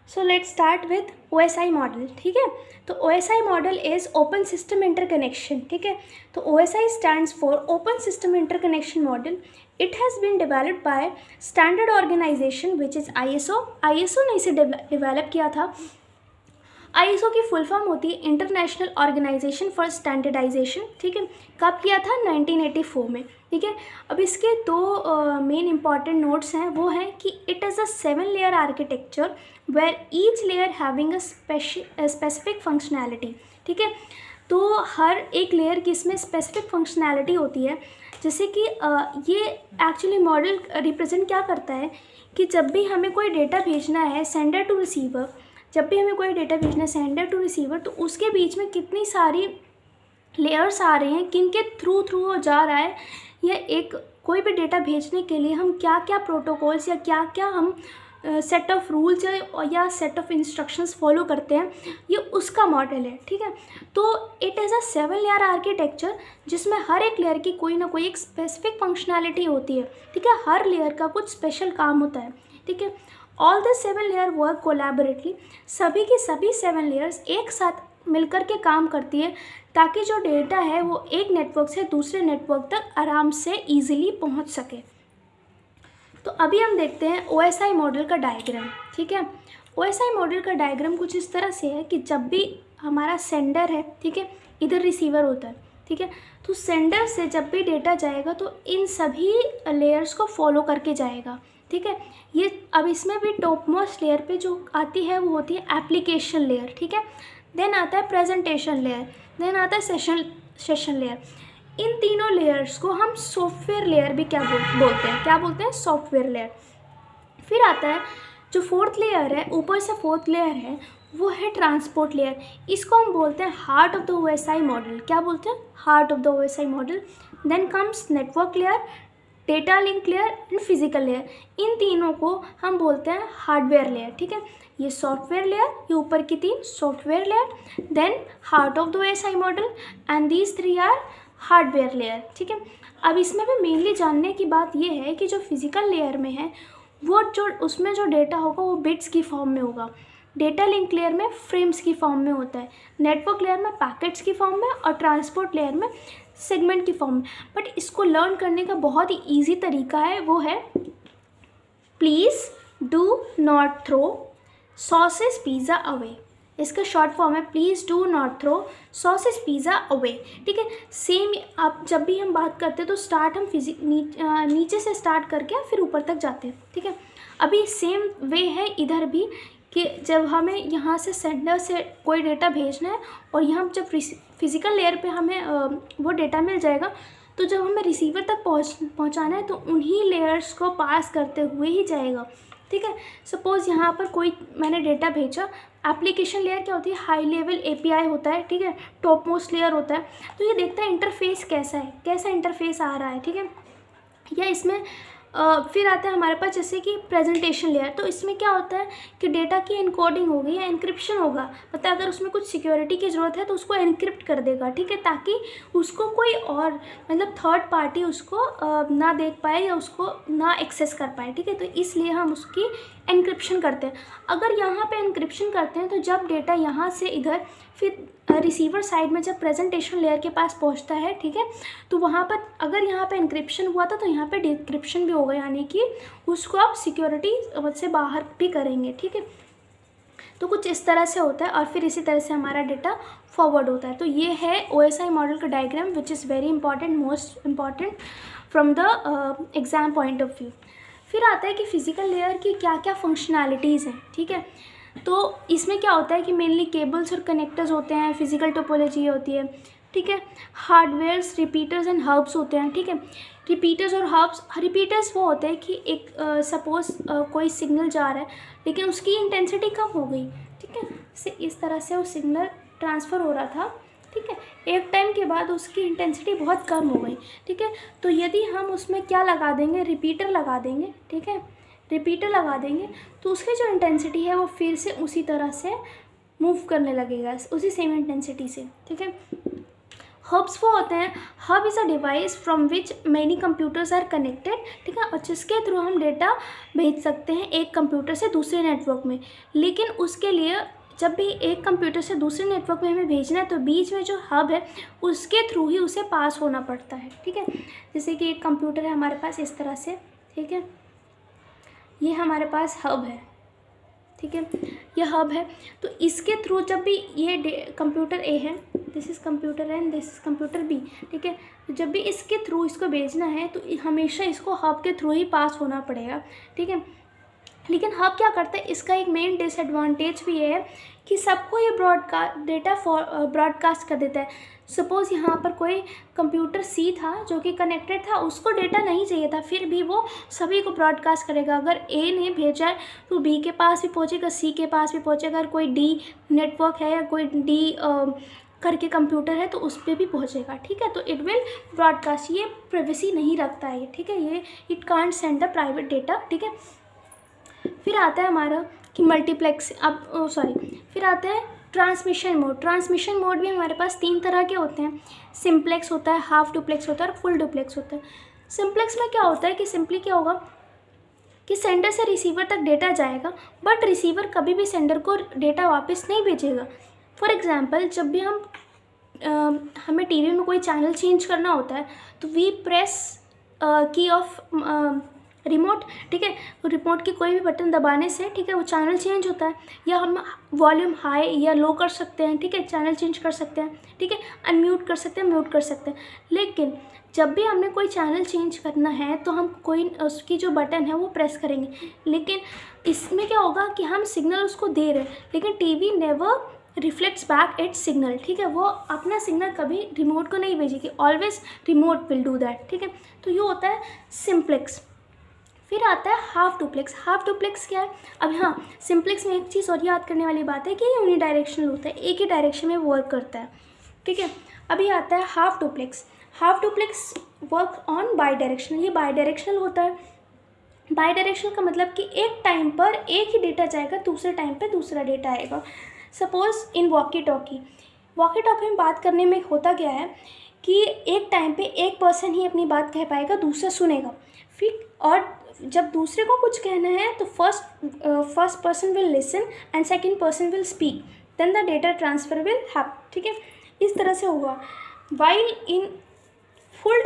So let's start with OSI model. ठीक है, तो OSI model is open system interconnection. ठीक है, तो OSI stands for open system interconnection model. It has been developed by standard organization which is ISO। ISO ने इसे develop किया था। ISO की फुल फॉर्म होती है इंटरनेशनल ऑर्गेनाइजेशन फॉर स्टैंडर्डाइजेशन। ठीक है, कब किया था? 1984 में। ठीक है, अब इसके दो मेन इंपॉर्टेंट नोट्स हैं, वो हैं कि it is a 7 layer architecture where each layer having a specific functionality. ठीक है, तो हर एक लेयर की इसमें स्पेसिफिक फंक्शनैलिटी होती है। जैसे कि ये एक्चुअली मॉडल रिप्रेजेंट क्या करता है कि जब भी हमें कोई डेटा भेजना है सेंडर टू रिसीवर, जब भी हमें कोई डेटा भेजना है सेंडर टू रिसीवर, तो उसके बीच में कितनी सारी लेयर्स आ रहे हैं, किन के थ्रू वो जा रहा है, या एक कोई भी डेटा भेजने के लिए हम क्या क्या प्रोटोकॉल्स या क्या क्या हम सेट ऑफ रूल्स या सेट ऑफ इंस्ट्रक्शंस फॉलो करते हैं, ये उसका मॉडल है। ठीक है, तो it is a 7 layer architecture जिसमें हर एक लेयर की कोई ना कोई एक स्पेसिफिक फंक्शनैलिटी होती है। ठीक है, हर लेयर का कुछ स्पेशल काम होता है। ठीक है, all the 7 layer work collaboratively. सभी की सभी 7 लेयर्स एक साथ मिलकर के काम करती है ताकि जो डेटा है वो एक नेटवर्क से दूसरे नेटवर्क तक आराम से ईजिली पहुंच सके। तो अभी हम देखते हैं OSI मॉडल का डायग्राम। ठीक है, OSI मॉडल का डायग्राम कुछ इस तरह से है कि जब भी हमारा सेंडर है, ठीक है, इधर रिसीवर होता है। ठीक है, तो सेंडर से जब भी डेटा जाएगा तो इन सभी लेयर्स को फॉलो करके जाएगा। ठीक है, ये अब इसमें भी टॉप मोस्ट लेयर पे जो आती है वो होती है एप्लीकेशन लेयर। ठीक है, देन आता है प्रेजेंटेशन लेयर, देन आता है सेशन लेयर। इन तीनों लेयर्स को हम सॉफ्टवेयर लेयर भी क्या बोलते हैं? क्या बोलते हैं? Software layer. फिर आता है जो फोर्थ लेयर है, ऊपर से फोर्थ लेयर है, वो है ट्रांसपोर्ट लेयर। इसको हम बोलते हैं heart of the OSI model. क्या बोलते हैं? Heart of the OSI model. Then comes network layer, data link layer and physical layer. इन तीनों को हम बोलते हैं हार्डवेयर लेयर। ठीक है, ये सॉफ्टवेयर लेयर, ये ऊपर की 3 software layer, then heart of the OSI model, and these 3 are hardware layer. ठीक है, अब इसमें भी मेनली जानने की बात ये है कि जो फिजिकल लेयर में है वो जो उसमें जो डेटा होगा वो बिट्स की फॉर्म में होगा, डेटा लिंक लेयर में फ्रेम्स की फॉर्म में होता है, नेटवर्क लेयर में पैकेट्स की फॉर्म में, और ट्रांसपोर्ट लेयर में सेगमेंट की फॉर्म में। बट इसको लर्न करने का बहुत ही ईजी तरीका है, वो है please do not throw sauces pizza away. इसका शॉर्ट फॉर्म है please do not throw sauces pizza away. ठीक है, सेम आप जब भी हम बात करते हैं तो स्टार्ट हम नीचे से स्टार्ट करके फिर ऊपर तक जाते हैं। ठीक है, अभी सेम वे है इधर भी कि जब हमें यहाँ से सेंडर से कोई डेटा भेजना है और यहाँ जब फिज़िकल लेयर पे हमें वो डेटा मिल जाएगा, तो जब हमें रिसीवर तक पहुँचाना है तो उन्हीं लेयर्स को पास करते हुए ही जाएगा। ठीक है, सपोज़ यहाँ पर कोई मैंने डेटा भेजा, एप्लीकेशन लेयर क्या होती है? हाई लेवल API होता है। ठीक है, टॉप मोस्ट लेयर होता है, तो ये देखता है इंटरफेस कैसा है, कैसा इंटरफेस आ रहा है। ठीक है, या इसमें फिर आता है हमारे पास जैसे कि प्रेजेंटेशन लेयर। तो इसमें क्या होता है कि डेटा की इनकोडिंग होगी या इनक्रिप्शन होगा, मतलब अगर उसमें कुछ सिक्योरिटी की ज़रूरत है तो उसको एनक्रिप्ट कर देगा। ठीक है, ताकि उसको कोई और मतलब थर्ड पार्टी उसको ना देख पाए या उसको ना एक्सेस कर पाए। ठीक है, तो इसलिए हम उसकी एनक्रिप्शन करते हैं। अगर यहाँ पे एनक्रिप्शन करते हैं तो जब डेटा यहाँ से इधर फिर रिसीवर साइड में जब प्रेजेंटेशन लेयर के पास पहुँचता है, ठीक है, तो वहाँ पर अगर यहाँ पे एनक्रिप्शन हुआ था तो यहाँ पे डिक्रिप्शन भी होगा, यानी कि उसको आप सिक्योरिटी से बाहर भी करेंगे। ठीक है, तो कुछ इस तरह से होता है और फिर इसी तरह से हमारा डेटा फॉरवर्ड होता है। तो ये है OSI मॉडल का diagram which is very important, most important from the exam point of view. फिर आता है कि फिज़िकल लेयर की क्या क्या फंक्शनैलिटीज़ हैं। ठीक है, तो इसमें क्या होता है कि मेनली केबल्स और कनेक्टर्स होते हैं, फिजिकल टोपोलॉजी होती है। ठीक है, हार्डवेयर्स, रिपीटर्स एंड हब्स होते हैं। ठीक है, रिपीटर्स और हब्स, रिपीटर्स वो होते हैं कि एक सपोज़ कोई सिग्नल जा रहा है लेकिन उसकी इंटेंसिटी कम हो गई। ठीक है, इस तरह से वो सिग्नल ट्रांसफ़र हो रहा था। ठीक है, एक टाइम के बाद उसकी इंटेंसिटी बहुत कम हो गई। ठीक है, तो यदि हम उसमें क्या लगा देंगे? रिपीटर लगा देंगे। ठीक है, रिपीटर लगा देंगे तो उसकी जो इंटेंसिटी है वो फिर से उसी तरह से मूव करने लगेगा, उसी सेम इंटेंसिटी से। ठीक है, हब्स वो होते हैं, hub is a device from which many computers are connected, ठीक है, और जिसके थ्रू हम डेटा भेज सकते हैं एक कंप्यूटर से दूसरे नेटवर्क में। लेकिन उसके लिए जब भी एक कंप्यूटर से दूसरे नेटवर्क में हमें भेजना है तो बीच में जो हब है उसके थ्रू ही उसे पास होना पड़ता है, ठीक है। जैसे कि एक कंप्यूटर है हमारे पास इस तरह से, ठीक है, ये हमारे पास हब है, ठीक है, ये हब है। तो इसके थ्रू जब भी ये कंप्यूटर ए है, this is computer A and this is computer B, ठीक है, तो जब भी इसके थ्रू इसको भेजना है तो हमेशा इसको हब के थ्रू ही पास होना पड़ेगा, ठीक है। लेकिन हब क्या करता है, इसका एक मेन डिसएडवांटेज भी है कि सबको ये डेटा ब्रॉडकास्ट कर देता है। सपोज़ यहाँ पर कोई कंप्यूटर सी था जो कि कनेक्टेड था, उसको डेटा नहीं चाहिए था, फिर भी वो सभी को ब्रॉडकास्ट करेगा। अगर ए ने भेजा है तो बी के पास भी पहुँचेगा, सी के पास भी पहुँचेगा, अगर कोई डी नेटवर्क है या कोई डी करके कंप्यूटर है तो उस पर भी पहुँचेगा, ठीक है। तो इट विल ब्रॉडकास्ट, ये प्राइवेसी नहीं रखता है, ठीक है, ये it can't send the private data, ठीक है। फिर आता है हमारा कि मल्टीप्लेक्स, फिर आता है ट्रांसमिशन मोड। ट्रांसमिशन मोड भी हमारे पास 3 तरह के होते हैं, सिंप्लेक्स होता है, हाफ डुप्लेक्स होता है और फुल डुप्लेक्स होता है। सिंप्लेक्स में क्या होता है कि सिंपली क्या होगा कि सेंडर से रिसीवर तक डेटा जाएगा, बट रिसीवर कभी भी सेंडर को डेटा वापस नहीं भेजेगा। फॉर एग्जांपल, जब भी हमें टीवी में कोई चैनल चेंज करना होता है तो वी प्रेस की ऑफ रिमोट, ठीक है, तो रिमोट की कोई भी बटन दबाने से, ठीक है, वो चैनल चेंज होता है, या हम वॉल्यूम हाई या लो कर सकते हैं, ठीक है, चैनल चेंज कर सकते हैं, ठीक है, अनम्यूट कर सकते हैं, म्यूट कर सकते हैं। लेकिन जब भी हमने कोई चैनल चेंज करना है तो हम कोई उसकी जो बटन है वो प्रेस करेंगे। लेकिन इसमें क्या होगा कि हम सिग्नल उसको दे रहे हैं, लेकिन TV never reflects back it's signal, ठीक है, वो अपना सिग्नल कभी रिमोट को नहीं भेजेगी, always remote will do that, ठीक है। तो ये होता है सिंप्लेक्स। फिर आता है हाफ डुप्लेक्स। हाफ डुप्लेक्स क्या है? अब हाँ, सिंप्लेक्स में एक चीज़ और याद करने वाली बात है कि ये यूनिडायरेक्शनल होता है, एक ही डायरेक्शन में वर्क करता है, ठीक है। अभी आता है half duplex. Half duplex work on by directional, ये बाई डायरेक्शनल होता है। बाई डायरेक्शनल का मतलब कि एक टाइम पर एक ही डेटा जाएगा, दूसरे टाइम पर दूसरा डेटा आएगा। सपोज़ इन वॉकी टॉकी में बात करने में होता क्या है कि एक टाइम पे एक पर्सन ही अपनी बात कह पाएगा, दूसरा सुनेगा। फिर और जब दूसरे को कुछ कहना है तो first person will listen and second person will speak, then the data transfer will happen, ठीक है, इस तरह से होगा। वाइल इन फुल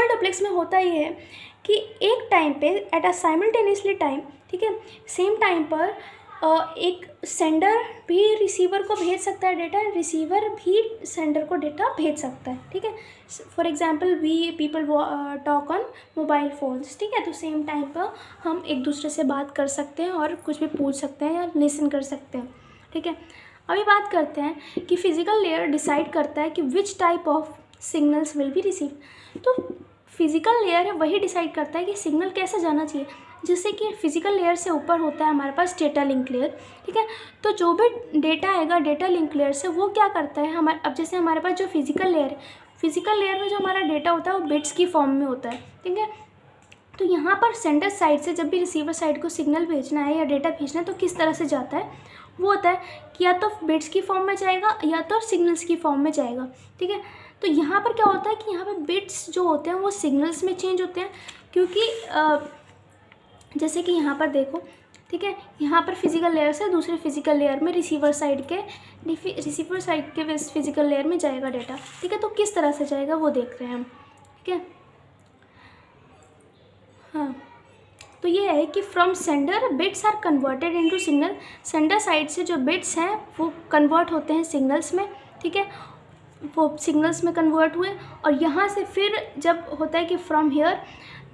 डुप्लेक्स में होता ये है कि एक टाइम पे एट अ साइमल्टेनियसली टाइम, ठीक है, सेम टाइम पर एक सेंडर भी रिसीवर को भेज सकता है डेटा, रिसीवर भी सेंडर को डेटा भेज सकता है, ठीक है। For example we people talk on mobile phones, ठीक है, तो सेम टाइम पर हम एक दूसरे से बात कर सकते हैं और कुछ भी पूछ सकते हैं या लिसन कर सकते हैं, ठीक है। अभी बात करते हैं कि फिज़िकल लेयर डिसाइड करता है कि which type of signals will be receive. तो फिज़िकल लेयर है वही डिसाइड करता है कि सिग्नल कैसे जाना चाहिए। जैसे कि फिज़िकल लेयर से ऊपर होता है हमारे पास डेटा लिंक लेयर, ठीक है, तो जो भी डेटा आएगा डेटा लिंक लेयर से वो क्या करता है अब जैसे हमारे पास जो फिज़िकल लेयर है, फिज़िकल लेयर में जो हमारा डेटा होता है वो बिट्स की फॉर्म में होता है, ठीक है। तो यहाँ पर सेंडर साइड से जब भी रिसीवर साइड को सिग्नल भेजना है या डेटा भेजना है तो किस तरह से जाता है, वो होता है कि या तो बिट्स की फॉर्म में जाएगा या तो सिग्नल्स की फॉर्म में जाएगा, ठीक है। तो यहाँ पर क्या होता है कि यहाँ पर बिट्स जो होते हैं वो सिग्नल्स में चेंज होते हैं, क्योंकि जैसे कि यहाँ पर देखो, ठीक है, यहाँ पर फिज़िकल लेयर से दूसरे फिज़िकल लेयर में रिसीवर साइड के फिज़िकल लेयर में जाएगा डेटा, ठीक है। तो किस तरह से जाएगा वो देख रहे हैं हम, ठीक है। हाँ, तो ये है कि from sender bits are converted into signal. Sender side से जो बिट्स हैं वो कन्वर्ट होते हैं सिग्नल्स में, ठीक है, वो सिग्नल्स में कन्वर्ट हुए। और यहाँ से फिर जब होता है कि from here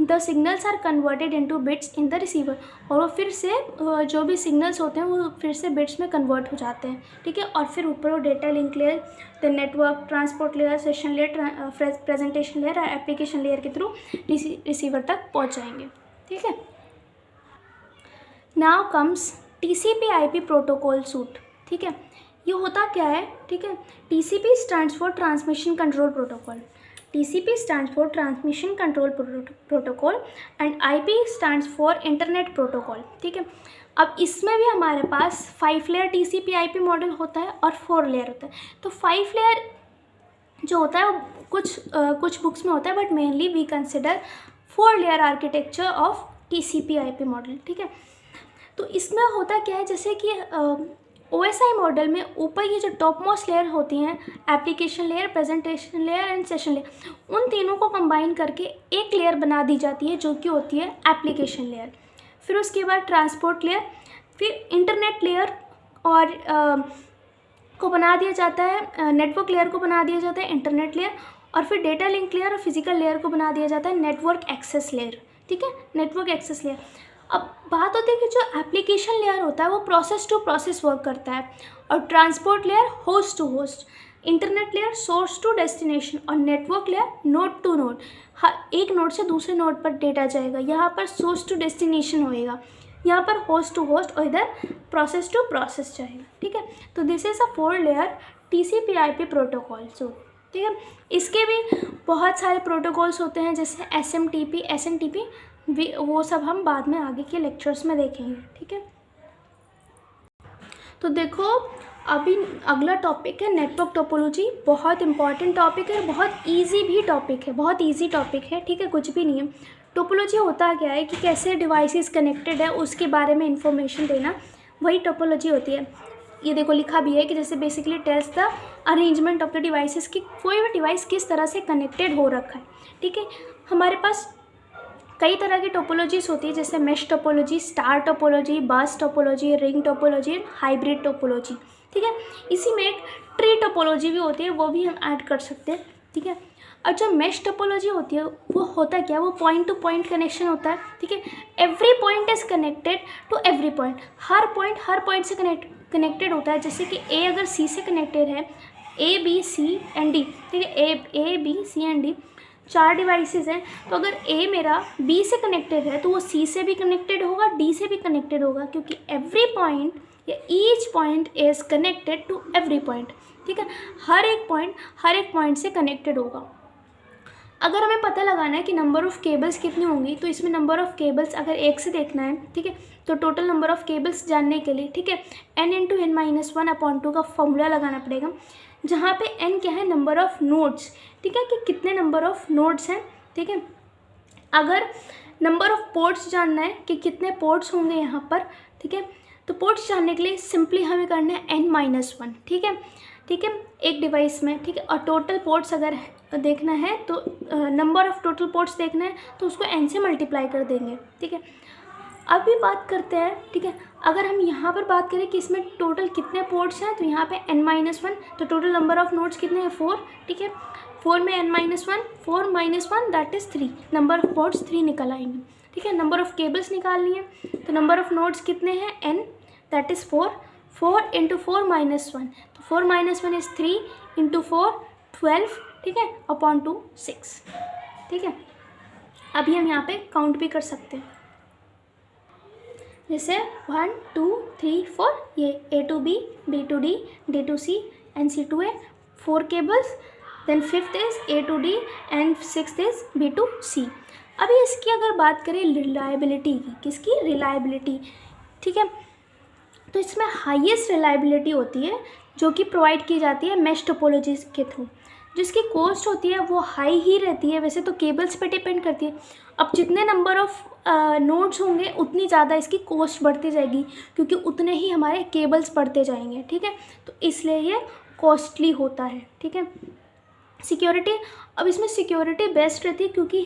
the signals are converted into bits in the receiver, और वो फिर से जो भी सिग्नल्स होते हैं वो फिर से बिट्स में कन्वर्ट हो जाते हैं, ठीक है। और फिर ऊपर वो data link layer, the network transport layer, session layer, presentation layer और एप्लीकेशन लेयर के थ्रू रिसीवर तक पहुँच जाएंगे, ठीक है। Now comes TCP/IP protocol suit, ठीक है। ये होता क्या है, ठीक है। TCP stands for transmission control protocol, TCP stands for transmission control protocol and IP stands for internet protocol, ठीक है। अब इसमें भी हमारे पास 5 लेयर TCP/IP मॉडल होता है और 4 लेयर होता है। तो 5 लेयर जो होता है वो कुछ बुक्स में होता है, but mainly we consider 4 layer architecture of TCP/IP model, ठीक है। तो इसमें होता क्या है, जैसे कि OSI मॉडल में ऊपर ये जो टॉप मोस्ट लेयर होती हैं, application layer, presentation layer and session layer, उन तीनों को कंबाइन करके एक लेयर बना दी जाती है जो कि होती है एप्लीकेशन लेयर। फिर उसके बाद ट्रांसपोर्ट लेयर, फिर इंटरनेट लेयर और को बना दिया जाता है, नेटवर्क लेयर को बना दिया जाता है इंटरनेट लेयर, और फिर डेटा लिंक लेयर और फिजिकल लेयर को बना दिया जाता है नेटवर्क एक्सेस लेयर, ठीक है, नेटवर्क एक्सेस लेयर। अब बात होती है कि जो एप्लीकेशन लेयर होता है वो प्रोसेस टू प्रोसेस वर्क करता है, और transport layer host to host, internet layer source to destination, और network layer node to node, एक नोड से दूसरे नोड पर डेटा जाएगा, यहाँ पर सोर्स टू डेस्टिनेशन होएगा, यहाँ पर होस्ट टू होस्ट, और इधर प्रोसेस टू प्रोसेस जाएगा, ठीक है। तो this is a 4 layer TCP/IP protocol. So ठीक है, इसके भी बहुत सारे प्रोटोकॉल्स होते हैं, जैसे SMTP, SNTP, वो सब हम बाद में आगे के लेक्चर्स में देखेंगे, ठीक है। तो देखो अभी अगला टॉपिक है नेटवर्क टोपोलॉजी। बहुत इंपॉर्टेंट टॉपिक है, बहुत इजी भी टॉपिक है, बहुत इजी टॉपिक है, ठीक है, कुछ भी नहीं है। टोपोलॉजी होता क्या है कि कैसे डिवाइसेस कनेक्टेड है उसके बारे में इंफॉर्मेशन देना, वही टोपोलॉजी होती है। ये देखो लिखा भी है कि जैसे basically tells the arrangement of the devices, कि कोई भी डिवाइस किस तरह से कनेक्टेड हो रखा है, ठीक है। हमारे पास कई तरह की टोपोलॉजीज होती है, जैसे मेश टोपोलॉजी, स्टार टोपोलॉजी, बस topology, ring topology, hybrid topology, ठीक है। इसी में एक ट्री टोपोलॉजी भी होती है, वो भी हम ऐड कर सकते हैं, ठीक है। और जो मेश टोपोलॉजी होती है वो होता क्या है, वो पॉइंट टू पॉइंट कनेक्शन होता है, ठीक है। Every point is connected to every point, हर पॉइंट से कनेक्टेड होता है। जैसे कि A अगर C से कनेक्टेड है, A B C and D, ठीक है, A B C and D 4 devices हैं, तो अगर A मेरा B से कनेक्टेड है तो वो C से भी कनेक्टेड होगा, D से भी कनेक्टेड होगा, क्योंकि एवरी पॉइंट या each point is connected to every point, ठीक है। हर एक पॉइंट से कनेक्टेड होगा। अगर हमें पता लगाना है कि नंबर ऑफ़ केबल्स कितनी होंगी, तो इसमें नंबर ऑफ़ केबल्स अगर एक से देखना है, ठीक है, तो टोटल नंबर ऑफ़ केबल्स जानने के लिए, ठीक है, n × n-1/2 का फॉर्मूला लगाना पड़ेगा, जहाँ पे n क्या है, नंबर ऑफ़ नोड्स, ठीक है, कि कितने नंबर ऑफ़ नोड्स हैं, ठीक है। अगर नंबर ऑफ़ पोर्ट्स जानना है कि कितने पोर्ट्स होंगे यहाँ पर, ठीक है, तो पोर्ट्स जानने के लिए सिंपली हमें करना है n-1, ठीक है, ठीक है, एक डिवाइस में, ठीक है। और टोटल पोर्ट्स अगर देखना है तो नंबर ऑफ़ टोटल पोर्ट्स देखना है तो उसको n से मल्टीप्लाई कर देंगे, ठीक है। अभी बात करते हैं, ठीक है, अगर हम यहाँ पर बात करें कि इसमें टोटल कितने पोर्ट्स हैं, तो यहाँ पे n-1, तो टोटल नंबर ऑफ़ नोड्स कितने हैं, 4, ठीक है। 4 में n-1, 4 - 1 that is 3, number of ports 3 निकल आएंगे, ठीक है। नंबर ऑफ़ केबल्स निकालनी है, तो नंबर ऑफ़ नोड्स कितने हैं, n, दैट इज़ 4, 4 × 4 - 1, तो 4 - 1 इज़ 3, × 4 12, ठीक है, अपॉन 2 6, ठीक है। अभी हम यहाँ पे काउंट भी कर सकते हैं, जैसे 1 2 3 4, ये A to B, B to D, D to C and C to A, 4 cables, then 5th is A to D and 6th is B to C। अभी इसकी अगर बात करें रिलायबिलिटी की, किसकी, रिलायबिलिटी, ठीक है, तो इसमें हाईएस्ट रिलायबिलिटी होती है जो कि प्रोवाइड की जाती है मेश टोपोलॉजी के थ्रू। जिसकी कॉस्ट होती है वो हाई ही रहती है, वैसे तो केबल्स पे डिपेंड करती है। अब जितने नंबर ऑफ़ नोड्स होंगे उतनी ज़्यादा इसकी कॉस्ट बढ़ती जाएगी, क्योंकि उतने ही हमारे केबल्स बढ़ते जाएंगे, ठीक है, तो इसलिए ये कॉस्टली होता है, ठीक है। सिक्योरिटी, अब इसमें सिक्योरिटी बेस्ट रहती है क्योंकि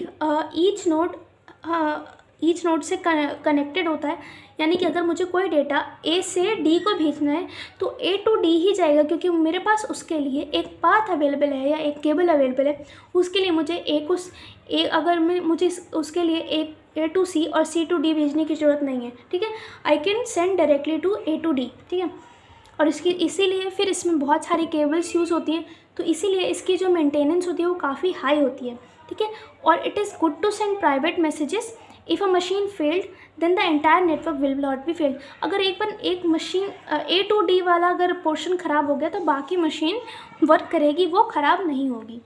ईच नोड से कनेक्टेड होता है, यानी कि अगर मुझे कोई डेटा A से D को भेजना है तो A to D ही जाएगा, क्योंकि मेरे पास उसके लिए एक पाथ अवेलेबल है या एक केबल अवेलेबल है। उसके लिए मुझे मुझे उसके लिए एक A to C और C to D भेजने की ज़रूरत नहीं है, ठीक है। I can send directly to A to D, ठीक है। और इसीलिए फिर इसमें बहुत सारी केबल्स यूज़ होती हैं, तो इसीलिए इसकी जो मेंटेनेंस होती है वो काफ़ी हाई होती है, ठीक है। और it is good to send private messages. If a machine failed then the entire network will not be failed. अगर एक मशीन A to D वाला अगर पोर्शन ख़राब हो गया तो बाकी मशीन वर्क करेगी, वो ख़राब नहीं होगी।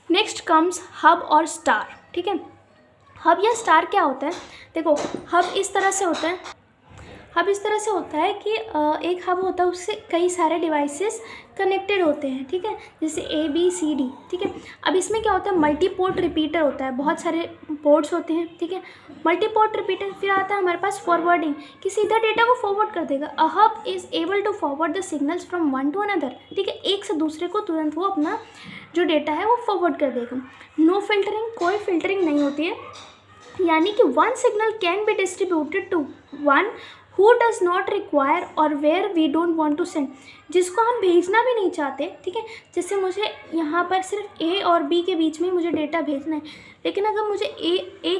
नेक्स्ट कम्स हब और स्टार, ठीक है। हब या स्टार क्या होता है, देखो हब इस तरह से होता है कि एक हब होता है, उससे कई सारे डिवाइसेस कनेक्टेड होते हैं, ठीक है, जैसे ABCD, ठीक है। अब इसमें क्या होता है, मल्टी पोर्ट रिपीटर होता है, बहुत सारे पोर्ट्स होते हैं, ठीक है, मल्टी पोर्ट रिपीटर। फिर आता है हमारे पास फॉरवर्डिंग, कि सीधा डेटा को फॉरवर्ड कर देगा। A hub is able to forward the signals from one to another, ठीक है, एक से दूसरे को तुरंत वो अपना जो डेटा है वो फॉरवर्ड कर देगा। नो फिल्टरिंग, कोई फिल्टरिंग नहीं होती है, यानी कि one signal can be distributed to one who does not require और where we don't want to send, जिसको हम भेजना भी नहीं चाहते, ठीक है। जैसे मुझे यहाँ पर सिर्फ A और B के बीच में मुझे डेटा भेजना है, लेकिन अगर मुझे A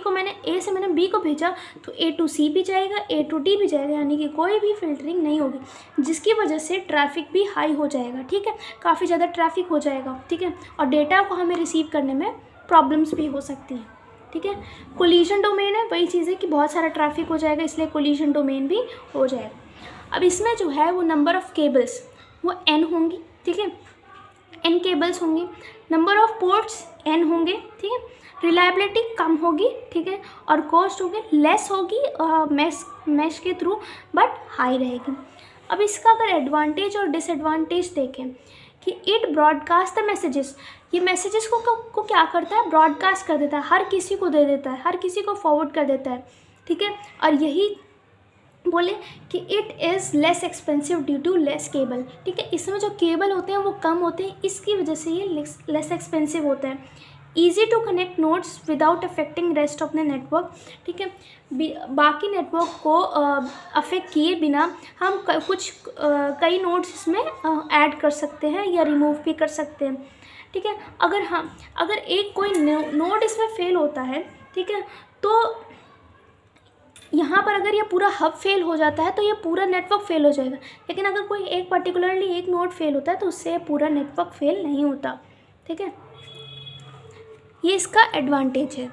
से मैंने B को भेजा तो A to C भी जाएगा, A to D भी जाएगा, यानी कि कोई भी फिल्टरिंग नहीं होगी, जिसकी वजह से ट्रैफिक भी हाई हो जाएगा, ठीक है, काफ़ी ज़्यादा ट्रैफिक हो जाएगा, ठीक है, और डेटा को हमें रिसीव करने में प्रॉब्लम्स भी हो सकती हैं, ठीक है। कोलिजन डोमेन है, वही चीज़ है कि बहुत सारा ट्रैफिक हो जाएगा, इसलिए कोलिजन डोमेन भी हो जाएगा। अब इसमें जो है वो नंबर ऑफ़ केबल्स वो n होंगी, ठीक है, n केबल्स होंगी, नंबर ऑफ़ पोर्ट्स n होंगे, ठीक है, रिलायबिलिटी कम होगी, ठीक है, और कॉस्ट होगी लेस होगी मैश के थ्रू, बट हाई रहेगी। अब इसका अगर एडवांटेज और डिसएडवांटेज देखें कि इट ब्रॉडकास्ट द मैसेजेस, ये मैसेजेस को क्या करता है, ब्रॉडकास्ट कर देता है, हर किसी को दे देता है, हर किसी को फॉरवर्ड कर देता है, ठीक है। और यही बोले कि it is less expensive due to less cable, ठीक है, इसमें जो केबल होते हैं वो कम होते हैं, इसकी वजह से ये लेस एक्सपेंसिव होता है। Easy to connect nodes without affecting rest of the network, ठीक है, बाकी नेटवर्क को अफेक्ट किए बिना हम कई नोड्स इसमें ऐड कर सकते हैं या रिमूव भी कर सकते हैं, ठीक है। अगर एक कोई नोड इसमें फेल होता है, ठीक है, तो यहाँ पर अगर ये पूरा हब फेल हो जाता है तो ये पूरा नेटवर्क फेल हो जाएगा, लेकिन अगर कोई एक पर्टिकुलरली एक नोड फेल होता है तो उससे पूरा नेटवर्क फेल नहीं होता, ठीक है, ये इसका एडवांटेज है।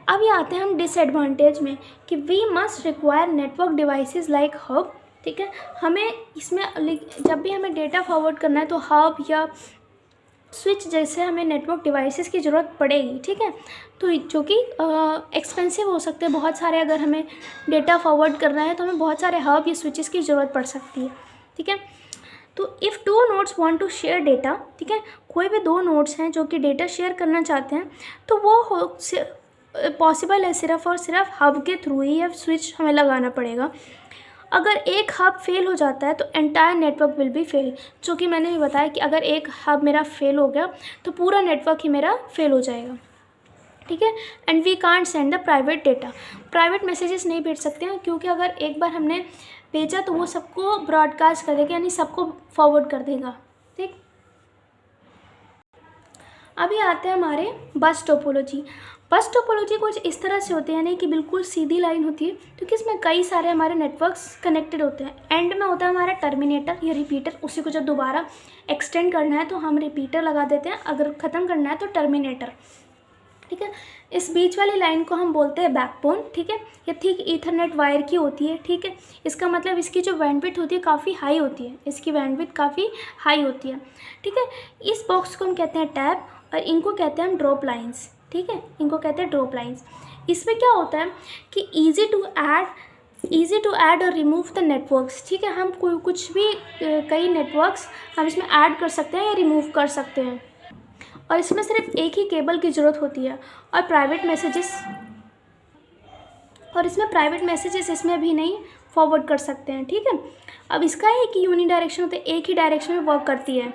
अब ये आते हैं हम डिसएडवांटेज में कि we must require network devices like hub, ठीक है, हमें इसमें जब भी हमें डेटा फॉरवर्ड करना है तो हब या स्विच जैसे हमें नेटवर्क डिवाइसेस की ज़रूरत पड़ेगी, ठीक है, तो जो कि एक्सपेंसिव हो सकते हैं बहुत सारे। अगर हमें डेटा फॉरवर्ड करना है तो हमें बहुत सारे हब या स्विचेस की ज़रूरत पड़ सकती है, ठीक है। तो if two nodes want to share data, ठीक है, कोई भी दो नोड्स हैं जो कि डेटा शेयर करना चाहते हैं तो वो पॉसिबल है सिर्फ और सिर्फ हब के थ्रू ही, या स्विच हमें लगाना पड़ेगा। अगर एक हब फेल हो जाता है तो entire network will be fail, जो कि मैंने भी बताया कि अगर एक हब मेरा फेल हो गया तो पूरा नेटवर्क ही मेरा फेल हो जाएगा, ठीक है। And we can't send the private data, private messages नहीं भेज सकते हैं, क्योंकि अगर एक बार हमने भेजा तो वो सबको ब्रॉडकास्ट कर देगा, यानी सबको फॉरवर्ड कर देगा, ठीक। अभी आते हैं हमारे बस टोपोलॉजी। बस टोपोलॉजी कुछ इस तरह से होती है, यानी कि बिल्कुल सीधी लाइन होती है, क्योंकि इसमें कई सारे हमारे नेटवर्क्स कनेक्टेड होते हैं। एंड में होता है हमारा टर्मिनेटर या रिपीटर, उसी को जब दोबारा एक्सटेंड करना है तो हम रिपीटर लगा देते हैं, अगर ख़त्म करना है तो टर्मिनेटर, ठीक है। इस बीच वाली लाइन को हम बोलते हैं बैकबोन, ठीक है, ये ठीक ईथरनेट वायर की होती है, ठीक है। इसका मतलब इसकी जो बैंडविड्थ होती है काफ़ी हाई होती है, इसकी बैंडविड्थ काफ़ी हाई होती है, ठीक है। इस बॉक्स को हम कहते हैं टैब और इनको कहते हैं हम ड्रॉप लाइन्स, ठीक है, इनको कहते हैं ड्रॉप लाइन्स। इसमें क्या होता है कि ईजी टू ऐड और रिमूव द नेटवर्क्स, ठीक है, हम कुछ भी कई नेटवर्क्स हम इसमें ऐड कर सकते हैं या रिमूव कर सकते हैं, और इसमें सिर्फ एक ही केबल की ज़रूरत होती है, और इसमें प्राइवेट मैसेजेस इसमें भी नहीं फॉरवर्ड कर सकते हैं, ठीक है। अब इसका एक ही यूनिडायरेक्शन होता है, एक ही डायरेक्शन में वर्क करती है।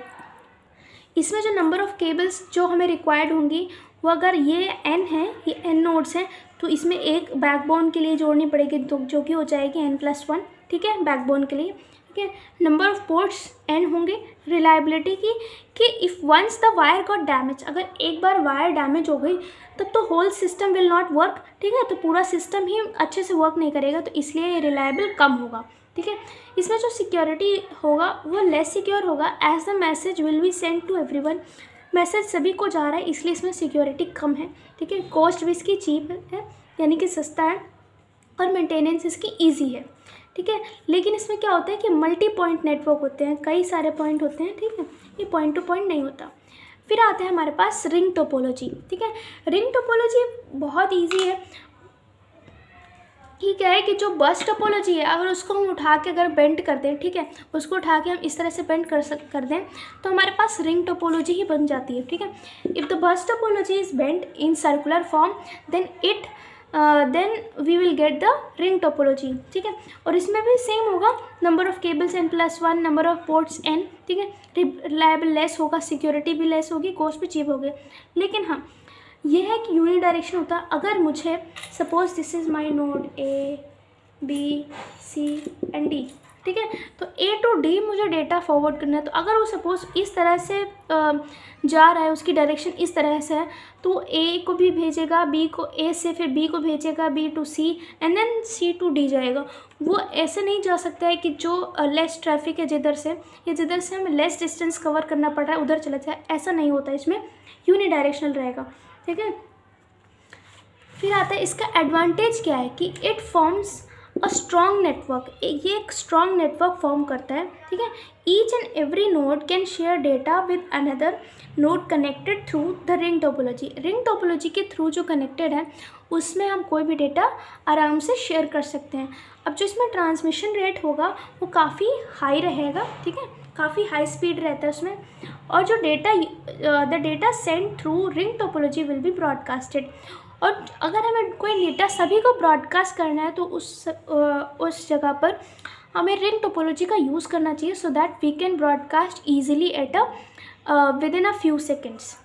इसमें जो नंबर ऑफ़ केबल्स जो हमें रिक्वायर्ड होंगी वो अगर ये n है, ये n नोड्स हैं, तो इसमें एक बैकबोन के लिए जोड़नी पड़ेगी, तो जो कि हो जाएगी n+1, ठीक है, बैकबोन के लिए, ठीक है। नंबर ऑफ़ पोर्ट्स n होंगे। रिलायबिलिटी की कि if once the wire got damage, अगर एक बार वायर डैमेज हो गई तब तो whole system will not work, ठीक है, तो पूरा सिस्टम ही अच्छे से वर्क नहीं करेगा, तो इसलिए ये रिलायबल कम होगा, ठीक है। इसमें जो सिक्योरिटी होगा वो लेस सिक्योर होगा, as the message will be send to everyone, message सभी को जा रहा है, इसलिए इसमें सिक्योरिटी कम है, ठीक है। कॉस्ट भी इसकी चीप है, यानी कि सस्ता है, और मेंटेनेंस इसकी ईजी है, ठीक है। लेकिन इसमें क्या होता है कि मल्टी पॉइंट नेटवर्क होते हैं, कई सारे पॉइंट होते हैं, ठीक है, ये पॉइंट टू पॉइंट नहीं होता। फिर आते हैं हमारे पास रिंग टोपोलॉजी, ठीक है। रिंग टोपोलॉजी बहुत ईजी है, ये क्या है कि जो बस टोपोलॉजी है अगर उसको हम उठा के अगर बेंड कर दें, ठीक है, उसको उठा के हम इस तरह से बेंड कर दें तो हमारे पास रिंग टोपोलॉजी ही बन जाती है, ठीक है। If the bus topology is bend in circular form then we will get the ring topology, ठीक है। और इसमें भी सेम होगा, number of cables n+1, number of ports n, ठीक है। रिलायबल लेस होगा, सिक्योरिटी भी लेस होगी, कॉस्ट भी चीप होगी। लेकिन हाँ ये है कि यूनि डायरेक्शन होता है। अगर मुझे suppose this is my node A B C and D, ठीक है, तो A to D मुझे डेटा फॉरवर्ड करना है। तो अगर वो सपोज इस तरह से जा रहा है, उसकी डायरेक्शन इस तरह से है, तो A को भी भेजेगा, B को, A से फिर B को भेजेगा, B to C and then C to D जाएगा। वो ऐसे नहीं जा सकता है कि जो लेस ट्रैफिक है जिधर से या जिधर से हमें लेस डिस्टेंस कवर करना पड़ रहा है उधर चला जाए, ऐसा नहीं होता। इसमें यूनि डायरेक्शनल रहेगा, ठीक है। फिर आता है इसका एडवांटेज क्या है कि it forms a strong network, ये एक स्ट्रॉन्ग नेटवर्क फॉर्म करता है, ठीक है। Each and every node can share data with another node connected through the ring topology. Ring topology के थ्रू जो कनेक्टेड है उसमें हम कोई भी डेटा आराम से शेयर कर सकते हैं। अब जो इसमें ट्रांसमिशन रेट होगा वो काफ़ी हाई रहेगा, ठीक है, काफ़ी हाई स्पीड रहता है उसमें। और जो the data send through ring topology will be broadcasted. और अगर हमें कोई डेटा सभी को ब्रॉडकास्ट करना है तो उस जगह पर हमें रिंग टोपोलॉजी का यूज़ करना चाहिए so that we can broadcast easily at with in a few seconds,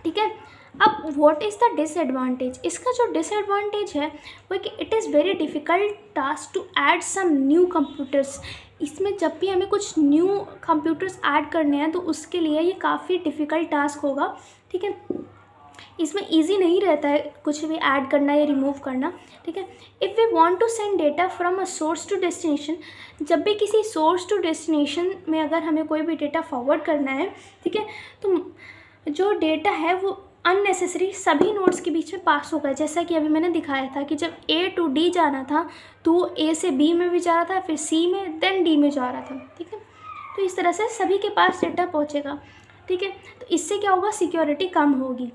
ठीक है। अब व्हाट इज़ द डिसएडवांटेज? इसका जो डिसएडवांटेज है वो कि it is very difficult task to add some new computers. इसमें जब भी हमें कुछ न्यू कंप्यूटर्स ऐड करने हैं तो उसके लिए ये काफ़ी डिफ़िकल्ट टास्क होगा, ठीक है। इसमें इजी नहीं रहता है कुछ भी ऐड करना या रिमूव करना, ठीक है। If we want to send data from a source to destination, जब भी किसी सोर्स टू डेस्टिनेशन में अगर हमें कोई भी डेटा फॉरवर्ड करना है, ठीक है, तो जो डेटा है वो अननेसेसरी सभी नोड्स के बीच में पास होगा। जैसा कि अभी मैंने दिखाया था कि जब A to D जाना था तो A से B में भी जा रहा था, फिर C में, देन D में जा रहा था, ठीक है। तो इस तरह से सभी के पास डेटा पहुंचेगा, ठीक है। तो इससे क्या होगा, सिक्योरिटी कम होगी,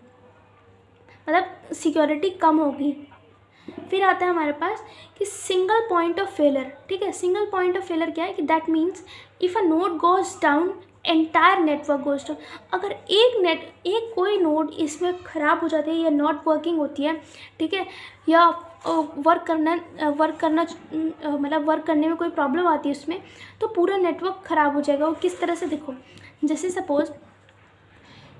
मतलब सिक्योरिटी कम होगी। फिर आता है हमारे पास कि सिंगल पॉइंट ऑफ फेलर, ठीक है। सिंगल पॉइंट ऑफ फेलर क्या है कि that means if a node goes down entire network goes down. अगर एक कोई नोड इसमें ख़राब हो जाती है या नॉट वर्किंग होती है, ठीक है, या वर्क करने में कोई प्रॉब्लम आती है उसमें, तो पूरा नेटवर्क ख़राब हो जाएगा। वो किस तरह से, देखो, जैसे सपोज़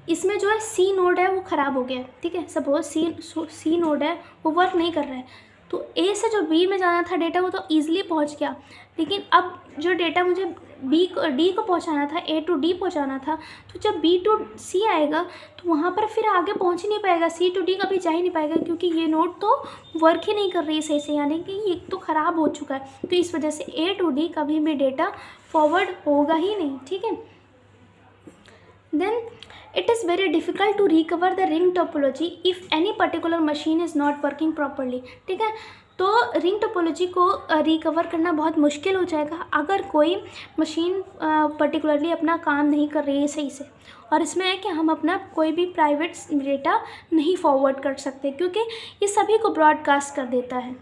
इसमें जो है सी नोड है वो ख़राब हो गया, ठीक है। सपोज सी नोड है वो वर्क नहीं कर रहा है, तो ए से जो बी में जाना था डेटा वो तो ईजिली पहुंच गया, लेकिन अब जो डेटा मुझे डी को पहुंचाना था, ए टू डी पहुंचाना था, तो जब बी टू सी आएगा तो वहाँ पर फिर आगे पहुंच ही नहीं पाएगा, सी टू डी कभी जा ही नहीं पाएगा, क्योंकि ये नोड तो वर्क ही नहीं कर रही है सही से, यानी कि ये तो ख़राब हो चुका है। तो इस वजह से ए टू डी कभी भी डेटा फॉरवर्ड होगा ही नहीं, ठीक है। Then it is very difficult to recover the ring topology if any particular machine is not working properly, ठीक है। तो रिंग टोपोलॉजी को रिकवर करना बहुत मुश्किल हो जाएगा अगर कोई मशीन पर्टिकुलरली अपना काम नहीं कर रही है सही से। और इसमें है कि हम अपना कोई भी प्राइवेट डेटा नहीं फॉरवर्ड कर सकते क्योंकि ये सभी को ब्रॉडकास्ट कर देता है।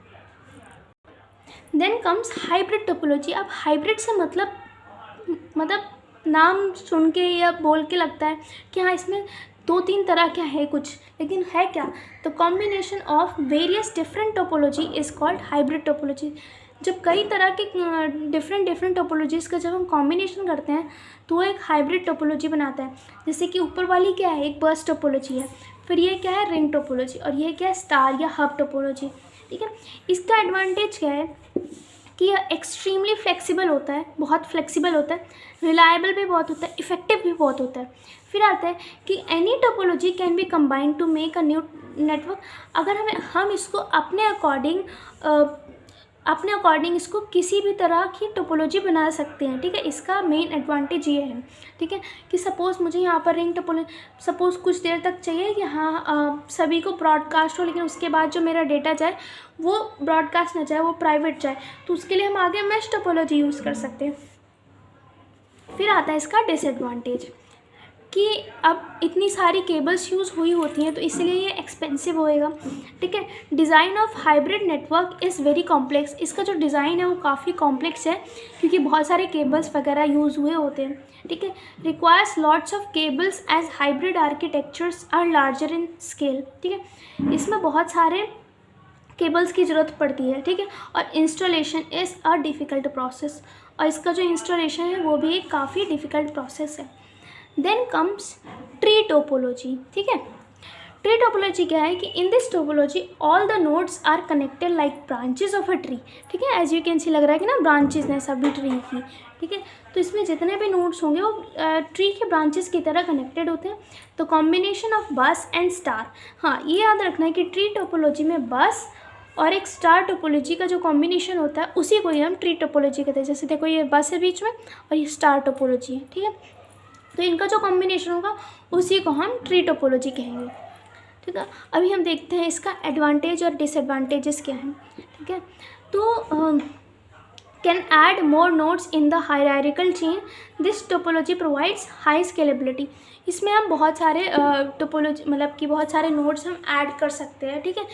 Then comes hybrid topology. अब हाइब्रिड से मतलब नाम सुन के या बोल के लगता है कि हाँ इसमें 2-3 तरह क्या है कुछ, लेकिन है क्या, तो combination of various different topology is called hybrid topology. जब कई तरह के डिफरेंट टोपोलॉजीज़ का जब हम कॉम्बिनेशन करते हैं तो वो एक हाइब्रिड टोपोलॉजी बनाता है। जैसे कि ऊपर वाली क्या है, एक बस टोपोलॉजी है, फिर ये क्या है, रिंग टोपोलॉजी, और ये क्या है, स्टार या हब टोपोलॉजी, ठीक है। इसका एडवांटेज क्या है कि यह एक्सट्रीमली फ्लेक्सिबल होता है, बहुत फ्लेक्सिबल होता है, रिलायबल भी बहुत होता है, इफेक्टिव भी बहुत होता है। फिर आता है कि any topology can be combined to make a new network. अगर हम इसको अपने अकॉर्डिंग इसको किसी भी तरह की टोपोलॉजी बना सकते हैं, ठीक है। इसका मेन एडवांटेज ये है, ठीक है, कि सपोज़ मुझे यहाँ पर रिंग टोपोलॉजी सपोज़ कुछ देर तक चाहिए कि हाँ सभी को ब्रॉडकास्ट हो, लेकिन उसके बाद जो मेरा डेटा जाए वो ब्रॉडकास्ट ना जाए, वो प्राइवेट जाए, तो उसके लिए हम आगे मैश टोपोलॉजी यूज़ कर सकते हैं। फिर आता है इसका डिसएडवांटेज। कि अब इतनी सारी केबल्स यूज़ हुई होती हैं तो इसलिए ये एक्सपेंसिव होएगा, ठीक है। Design of hybrid network is very complex, इसका जो डिज़ाइन है वो काफ़ी कॉम्प्लेक्स है क्योंकि बहुत सारे केबल्स वगैरह यूज़ हुए होते हैं, ठीक है। Requires lots of cables as hybrid architectures are larger in scale, ठीक है। इसमें बहुत सारे केबल्स की ज़रूरत पड़ती है, ठीक है। और installation is a difficult process, और इसका जो इंस्टॉलेशन है वो भी एक काफ़ी डिफ़िकल्ट प्रोसेस है। देन कम्स ट्री टोपोलॉजी, ठीक है। ट्री टोपोलॉजी क्या है कि in this topology all the nodes are connected like branches of a tree, ठीक है। एज यू कैन सी लग रहा है कि ना ब्रांचेस हैं सभी ट्री की, ठीक है। तो इसमें जितने भी नोड्स होंगे वो ट्री के ब्रांचेस की तरह कनेक्टेड होते हैं। तो कॉम्बिनेशन ऑफ बस एंड स्टार, हाँ ये याद रखना है कि ट्री टोपोलॉजी में बस और एक स्टार टोपोलॉजी का जो कॉम्बिनेशन होता है उसी को ही हम ट्री टोपोलॉजी कहते हैं। जैसे देखो ये बस है बीच में और ये स्टार टोपोलॉजी है, ठीक है। तो इनका जो कॉम्बिनेशन होगा उसी को हम ट्री टोपोलॉजी कहेंगे, ठीक है। अभी हम देखते हैं इसका एडवांटेज और डिसएडवांटेजेस क्या हैं, ठीक है। तो can add more nodes in the hierarchical chain, this topology provides high scalability. इसमें हम बहुत सारे टोपोलॉजी मतलब कि बहुत सारे नोड्स हम ऐड कर सकते हैं, ठीक है,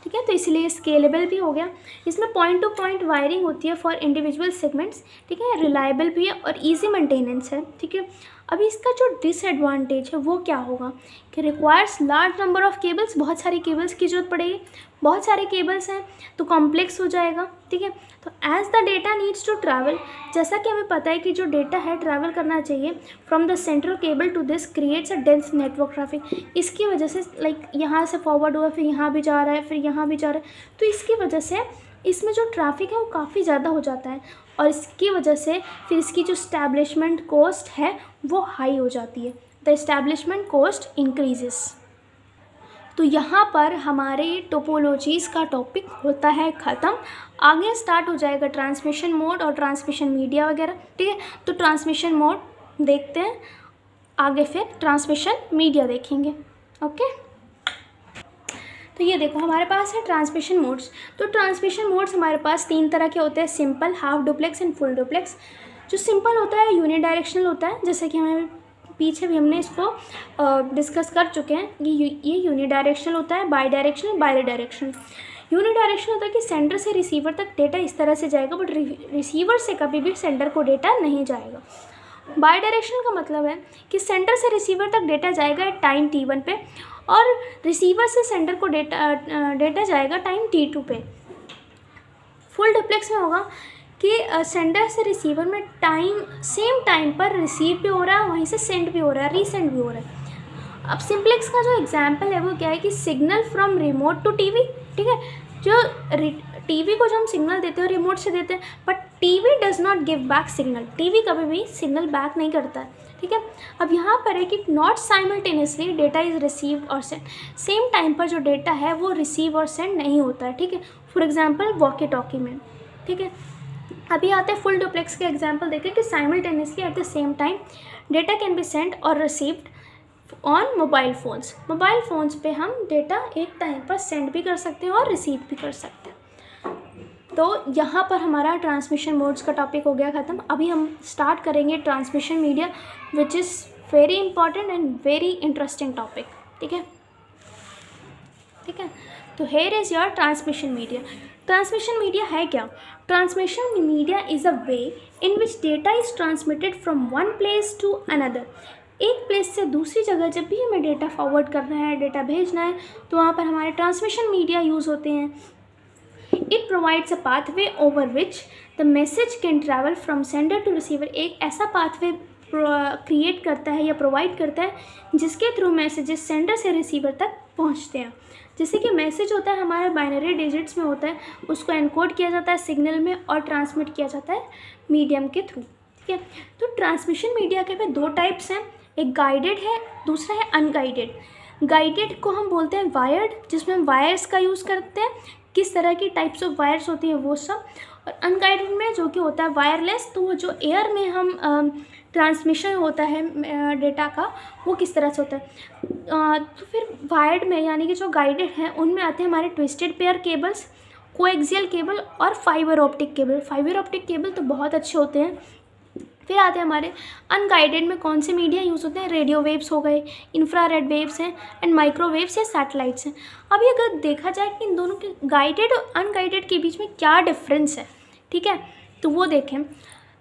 ठीक है। तो इसलिए स्केलेबल भी हो गया। इसमें पॉइंट टू पॉइंट वायरिंग होती है फॉर इंडिविजुअल सेगमेंट्स, ठीक है। रिलायबल भी है और ईजी मेंटेनेंस है, ठीक है। अभी इसका जो डिसएडवांटेज है वो क्या होगा कि requires large number of cables, बहुत सारी केबल्स की जरूरत पड़ेगी, बहुत सारे केबल्स हैं तो कॉम्प्लेक्स हो जाएगा, ठीक है। तो as the data needs to travel, जैसा कि हमें पता है कि जो डेटा है ट्रैवल करना चाहिए from the central cable to this creates a dense network traffic. इसकी वजह से लाइक यहाँ से फॉरवर्ड हुआ, फिर यहाँ भी जा रहा है, फिर यहाँ भी जा रहा है, तो इसकी वजह से इसमें जो ट्रैफिक है वो काफ़ी ज़्यादा हो जाता है और इसकी वजह से फिर इसकी जो इस्टेब्लिशमेंट कॉस्ट है वो हाई हो जाती है। The establishment cost increases. तो यहाँ पर हमारे टोपोलॉजीज़ का टॉपिक होता है ख़त्म। आगे स्टार्ट हो जाएगा ट्रांसमिशन मोड और ट्रांसमिशन मीडिया वगैरह, ठीक है। तो ट्रांसमिशन मोड देखते हैं आगे, फिर ट्रांसमिशन मीडिया देखेंगे, ओके। तो ये देखो हमारे पास है ट्रांसमिशन मोड्स। तो ट्रांसमिशन मोड्स हमारे पास 3 तरह के होते हैं, simple, half duplex and full duplex. जो सिंपल होता है यूनिडायरेक्शनल होता है, जैसे कि हमें पीछे भी हमने इसको डिस्कस कर चुके हैं। ये यूनिडायरेक्शनल होता है, by directional, by directional. Unidirectional होता है कि सेंटर से रिसीवर तक डेटा इस तरह से जाएगा, बट रिसीवर से कभी भी सेंटर को डेटा नहीं जाएगा। बाई डायरेक्शनल का मतलब है कि सेंटर से रिसीवर तक डेटा जाएगा टाइम t1 पे और रिसीवर से सेंटर को डेटा जाएगा टाइम t2 पे। फुल डुप्लेक्स में होगा कि सेंडर से रिसीवर में टाइम सेम टाइम पर रिसीव भी हो रहा है, वहीं से सेंड भी हो रहा है, रीसेंड भी हो रहा है। अब सिंप्लेक्स का जो एग्जांपल है वो क्या है कि signal from remote to TV, ठीक है। जो टीवी को जो हम सिग्नल देते हैं रिमोट से देते हैं, but TV does not give back signal, TV कभी भी सिग्नल बैक नहीं करता है, ठीक है। अब यहाँ पर है कि not simultaneously data is received और सेंड, सेम टाइम पर जो डेटा है वो रिसीव और सेंड नहीं होता है, ठीक है। फॉर एग्जांपल वॉकी टॉकी में, ठीक है। अभी आते हैं फुल डुप्लेक्स के एग्जांपल देखें कि simultaneously at the same time data can be send और received on mobile phones. Mobile phones पे हम डेटा एक टाइम पर सेंड भी कर सकते हैं और रिसीव भी कर सकते हैं। तो यहाँ पर हमारा ट्रांसमिशन मोड्स का टॉपिक हो गया ख़त्म। अभी हम स्टार्ट करेंगे transmission media, which is very important and very interesting topic, ठीक है, ठीक है। तो here is your transmission media. Transmission media है क्या? Transmission media is a way in which data is transmitted from one place to another. एक place से दूसरी जगह जब भी हमें डेटा फॉरवर्ड करना है, डेटा भेजना है, तो वहाँ पर हमारे ट्रांसमिशन मीडिया यूज़ होते हैं। It provides a pathway over which the message can travel from sender to receiver. एक ऐसा पाथवे क्रिएट करता है या प्रोवाइड करता है जिसके थ्रू मैसेजेस सेंडर से रिसीवर तक पहुंचते हैं। जैसे कि मैसेज होता है हमारा बाइनरी डिजिट्स में होता है, उसको एनकोड किया जाता है सिग्नल में और ट्रांसमिट किया जाता है मीडियम के थ्रू, ठीक है। तो ट्रांसमिशन मीडिया के भी 2 टाइप्स हैं, एक गाइडेड है, दूसरा है अनगाइडेड। गाइडेड को हम बोलते हैं वायर्ड, जिसमें हम वायर्स का यूज़ करते हैं, किस तरह की टाइप्स ऑफ वायर्स होती हैं वो सब। और अनगाइडेड में जो कि होता है वायरलेस, तो वो जो एयर में हम ट्रांसमिशन होता है डेटा का, वो किस तरह से होता है। तो फिर वायर्ड में यानी कि जो गाइडेड हैं उनमें आते हैं हमारे twisted pair cables, coaxial cable और fibre optic cable. Fibre optic cable तो बहुत अच्छे होते हैं, फिर आते हैं हमारे अनगाइडेड में कौन से मीडिया यूज़ होते हैं, रेडियो वेव्स हो गए, इंफ्रारेड वेव्स हैं एंड माइक्रोवेव्स या सैटेलाइट्स हैं। अभी अगर देखा जाए कि इन दोनों के गाइडेड और अनगाइडेड के बीच में क्या डिफरेंस है, ठीक है, तो वो देखें।